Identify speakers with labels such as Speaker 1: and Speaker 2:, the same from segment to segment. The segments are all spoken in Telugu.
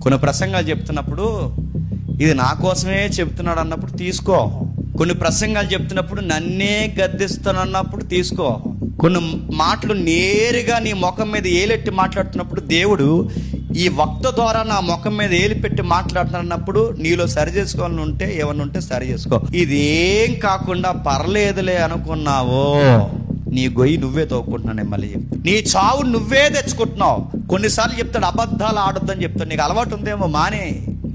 Speaker 1: కొన్ని ప్రసంగాలు చెప్తున్నప్పుడు ఇది నా కోసమే చెప్తున్నాడు అన్నప్పుడు తీసుకో. కొన్ని ప్రసంగాలు చెప్తున్నప్పుడు నన్నే గద్దిస్తానన్నప్పుడు తీసుకో. కొన్ని మాటలు నేరుగా నీ ముఖం మీద ఏలెట్టి మాట్లాడుతున్నప్పుడు దేవుడు ఈ వక్త ద్వారా నా ముఖం మీద ఏలి పెట్టి మాట్లాడుతున్నప్పుడు నీలో సరి చేసుకోవాలని ఉంటే ఏమన్నా ఉంటే సరి చేసుకో. ఇదేం కాకుండా పర్లేదులే అనుకున్నావో నీ గొయ్యి నువ్వే తోక్కుంటున్నాను. మళ్ళీ చెప్తా, నీ చావు నువ్వే తెచ్చుకుంటున్నావు. కొన్నిసార్లు చెప్తాడు అబద్ధాలు ఆడొద్దని చెప్తాడు, నీకు అలవాటు ఉందేమో మానే.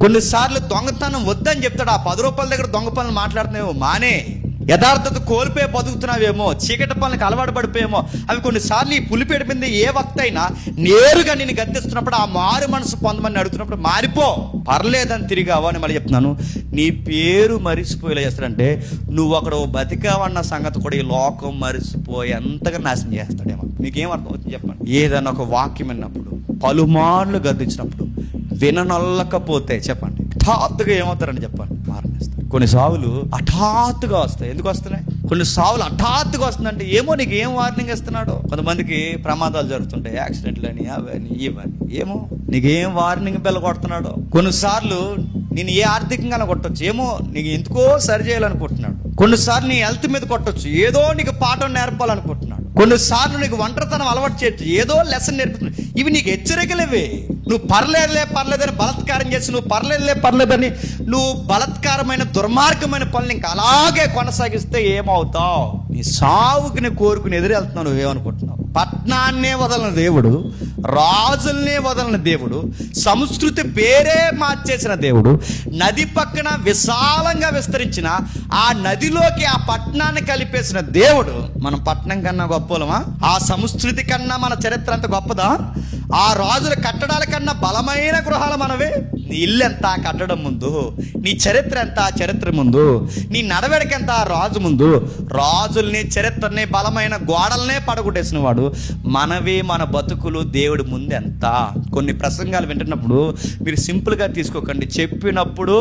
Speaker 1: కొన్నిసార్లు దొంగతనం వద్దని చెప్తాడు, ఆ 10 రూపాయల దగ్గర దొంగ పనులు మాట్లాడుతున్నావేమో మానే. యథార్థత కోల్పోయి బతుకుతున్నావేమో, చీకటి పనులకు అలవాటు పడిపోయేమో. అవి కొన్నిసార్లు ఈ పులిపేట మీద ఏ వక్త అయినా నేరుగా నేను గద్దిస్తున్నప్పుడు ఆ మారు మనసు పొందమని అడుగుతున్నప్పుడు మారిపో, పర్లేదని తిరిగావా అని మళ్ళీ చెప్తున్నాను. నీ పేరు మరిచిపోయేలా చేస్తాడంటే నువ్వు అక్కడ బతికావన్న సంగతి కూడా ఈ లోకం మరిచిపోయి ఎంతగా నాశనం చేస్తాడేమో. మీకేం అర్థం అవుతుంది చెప్పండి? ఏదన్నా ఒక వాక్యం విన్నప్పుడు పలుమార్లు గద్దించినప్పుడు విననొల్లకపోతే చెప్పండి హఠాత్తుగా ఏమవుతారని చెప్పండి, మారనేస్తారు. కొన్ని సావులు హఠాత్తుగా వస్తాయి. ఎందుకు వస్తున్నాయి? కొన్ని సావులు హఠాత్తుగా వస్తుందంటే ఏమో నీకు ఏం వార్నింగ్ ఇస్తున్నాడో. కొంతమందికి ప్రమాదాలు జరుగుతుంటాయి, యాక్సిడెంట్లు అని అవని ఇవని, ఏమో నీకేం వార్నింగ్ బెల్ల కొడుతున్నాడో. కొన్నిసార్లు నేను ఏ ఆర్థికంగా కొట్టొచ్చు, ఏమో నీకు ఎందుకో సరి చేయాలనుకుంటున్నాడు. కొన్నిసార్లు నీ హెల్త్ మీద కొట్టొచ్చు, ఏదో నీకు పాఠం నేర్పాలనుకుంటున్నాడు. కొన్నిసార్లు నీకు ఒంటరితనం అలవాటు చేయొచ్చు, ఏదో లెసన్ నేర్పుతున్నాడు. ఇవి నీకు హెచ్చరికలేవే. నువ్వు పర్లేదని బలత్కారం చేసి, నువ్వు పర్లేదని నువ్వు బలత్కారమైన దుర్మార్గమైన పనులు ఇంకా అలాగే కొనసాగిస్తే ఏమవుతావు? నీ సావుకి కోరుకుని ఎదురెళ్తున్నావు. నువ్వేమనుకుంటున్నావు? పట్నాన్నే వదలని దేవుడు, రాజుల్నే వదలని దేవుడు, సంస్కృతి పేరే మార్చేసిన దేవుడు, నది పక్కన విశాలంగా విస్తరించిన ఆ నదిలోకి ఆ పట్టణాన్ని కలిపేసిన దేవుడు. మనం పట్టణం కన్నా గొప్పలమా? ఆ సంస్కృతి కన్నా మన చరిత్ర అంత గొప్పదా? ఆ రాజుల కట్టడాల కన్నా బలమైన గృహాలు మనవే. నీ ఇల్లు ఎంత కట్టడం ముందు, నీ చరిత్ర ఎంత చరిత్ర ముందు, నీ నడవడిక ఎంత రాజు ముందు. రాజుల్ని, చరిత్రని, బలమైన గోడల్నే పడగొట్టేసిన వాడు. మనవి మన బతుకులు దేవుడి ముందు ఎంత. కొన్ని ప్రసంగాలు వింటున్నప్పుడు మీరు సింపుల్గా తీసుకోకండి. చెప్పినప్పుడు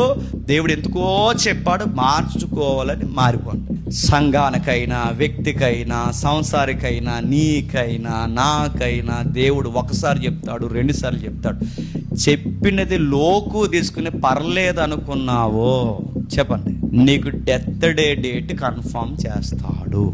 Speaker 1: దేవుడు ఎందుకో చెప్పాడు, మార్చుకోవాలని మారిపోండి. సంఘానికైనా, వ్యక్తికైనా, సంసారికైనా, నీకైనా, నాకైనా దేవుడు ఒకసారి చెప్తాడు, 2 సార్లు చెప్తాడు. చెప్పినది లోకు తీసుకుని పర్లేదు అనుకున్నావో చెప్పండి, నీకు డెత్ డేట్ కన్ఫర్మ్ చేస్తాడు.